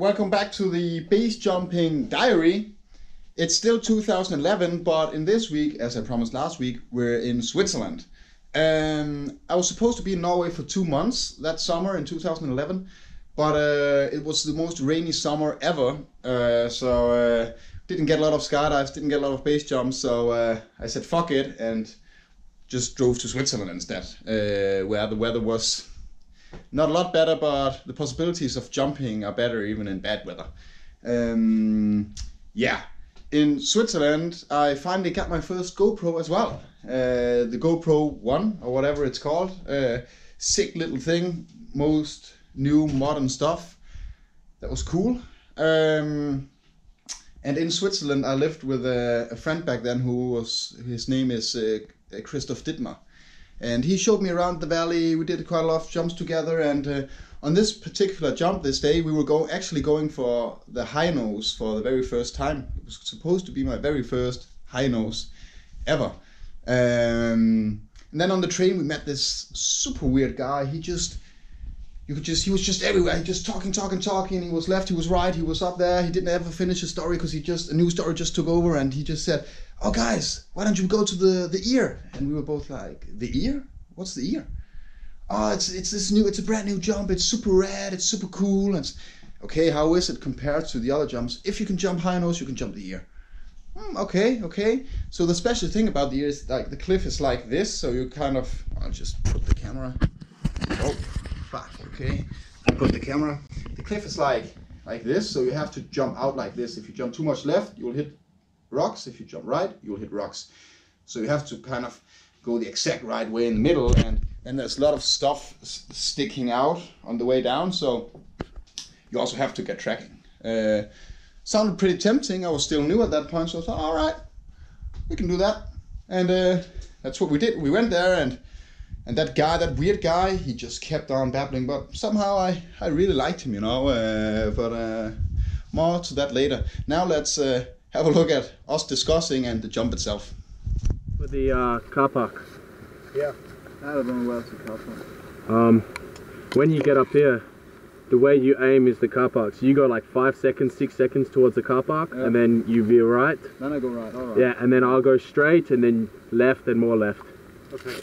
welcome back to the base jumping diary. It's still 2011, but in this week, as I promised last week, we're in Switzerland. I was supposed to be in Norway for 2 months that summer in 2011, but it was the most rainy summer ever, so didn't get a lot of skydives, didn't get a lot of base jumps, so I said fuck it and just drove to Switzerland instead, where the weather was not a lot better, but the possibilities of jumping are better even in bad weather. Yeah, in Switzerland I finally got my first GoPro as well. The GoPro 1 or whatever it's called. Sick little thing, most new modern stuff. That was cool. And in Switzerland I lived with a friend back then his name is Christoph Dittmar. And he showed me around the valley. We did quite a lot of jumps together, and on this particular jump this day we were actually going for the high nose for the very first time. It was supposed to be my very first high nose ever. And then on the train we met this super weird guy. He was just everywhere. He just talking. He was left, he was right, he was up there. He didn't ever finish his story because a new story just took over, and he just said, "Oh guys, why don't you go to the ear?" And we were both like, "The ear? What's the ear?" "Oh, it's a brand new jump. It's super rad. It's super cool." And okay, how is it compared to the other jumps? If you can jump high nose, you can jump the ear. Okay. So the special thing about the ear is like the cliff is like this, so you kind of, I'll just put the camera. Oh, fuck. Okay. I put the camera. The cliff is like this, so you have to jump out like this. If you jump too much left, you'll hit rocks. If you jump right, you'll hit rocks. So you have to kind of go the exact right way in the middle, and there's a lot of stuff sticking out on the way down, so you also have to get tracking. Sounded pretty tempting. I was still new at that point, so I thought, all right, we can do that. And that's what we did. We went there, and that weird guy, he just kept on babbling, but somehow I really liked him, you know, but more to that later. Now let's have a look at us discussing and the jump itself. For the car park. Yeah, I don't know where the car park. When you get up here, the way you aim is the car park. So you go like 5 seconds, 6 seconds towards the car park, yeah. And then you veer right. Then I go right, alright. Yeah, and then I'll go straight and then left and more left. Okay.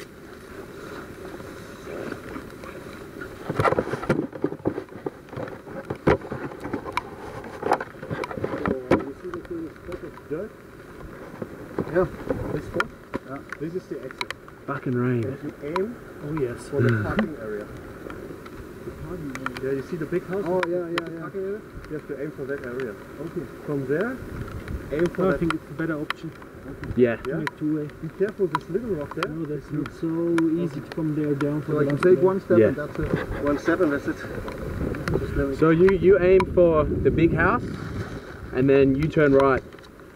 Dirt? Yeah, this spot. Yeah, this is the exit. Fucking rain. And you aim. Oh yes. For the parking area. The parking area. Yeah, you see the big house? Oh yeah. Parking area? You have to aim for that area. Okay. From there, aim for that. I think it's a better option. Okay. Yeah. Make two-way. Be careful this little rock there. No, that's not so easy to come there down. So I can take one step, and that's it. 1 step and that's it. So you aim for the big house, and then you turn right.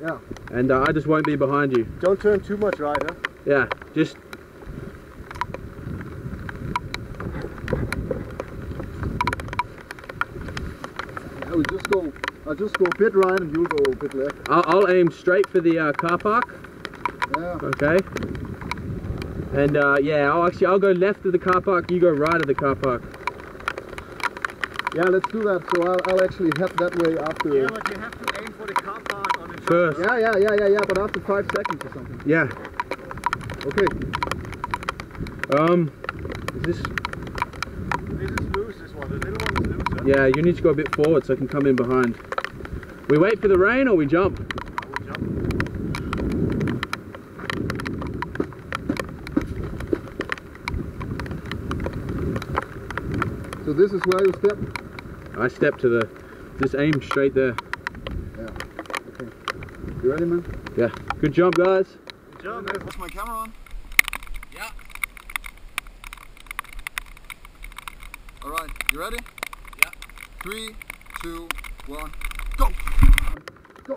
Yeah. And I just won't be behind you. Don't turn too much right, huh? Yeah, just... Yeah, I'll just go a bit right and you'll go a bit left. I'll aim straight for the car park. Yeah. Okay. And yeah, I'll go left of the car park, you go right of the car park. Yeah, let's do that. So I'll actually head that way after. Yeah, but you have to aim for the car park on the first. Yeah, but after 5 seconds or something. Yeah. Okay. Is this... This is loose, this one. The little one is loose, huh? Yeah, you need to go a bit forward so I can come in behind. We wait for the rain or we jump? I will jump. So this is where you step? I step to the... Just aim straight there. Yeah. Okay. You ready, man? Yeah. Good jump, guys. Good jump. What's my camera on? Yeah. Alright, you ready? Yeah. 3, 2, 1, go! Go!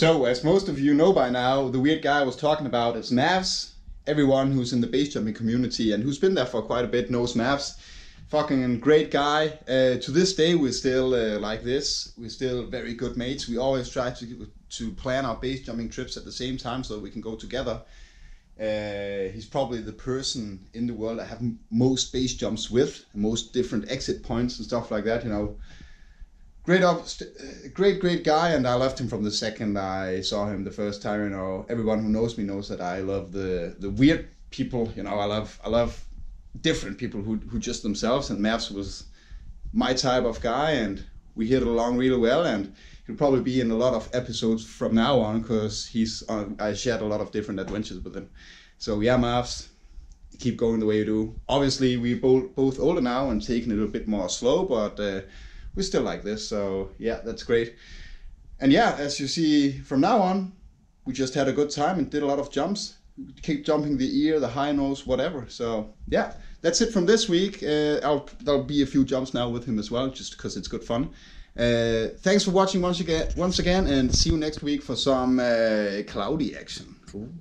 So, as most of you know by now, the weird guy I was talking about is Mavs. Everyone who's in the base jumping community and who's been there for quite a bit knows Mavs. Fucking great guy. To this day, we're still like this. We're still very good mates. We always try to plan our base jumping trips at the same time so we can go together. He's probably the person in the world I have most base jumps with, most different exit points and stuff like that, you know. Great guy, and I loved him from the second I saw him the first time. You know, everyone who knows me knows that I love the weird people. You know, I love different people who just themselves. And Mavs was my type of guy, and we hit it along really well. And he'll probably be in a lot of episodes from now on because I shared a lot of different adventures with him. So yeah, Mavs, keep going the way you do. Obviously, we're both older now and taking it a little bit more slow, but. We're still like this, so yeah, that's great. And yeah, as you see from now on, we just had a good time and did a lot of jumps. Keep jumping the ear, the high nose, whatever. So yeah, that's it from this week. There'll be a few jumps now with him as well, just because it's good fun. Thanks for watching once again, and see you next week for some cloudy action. Ooh.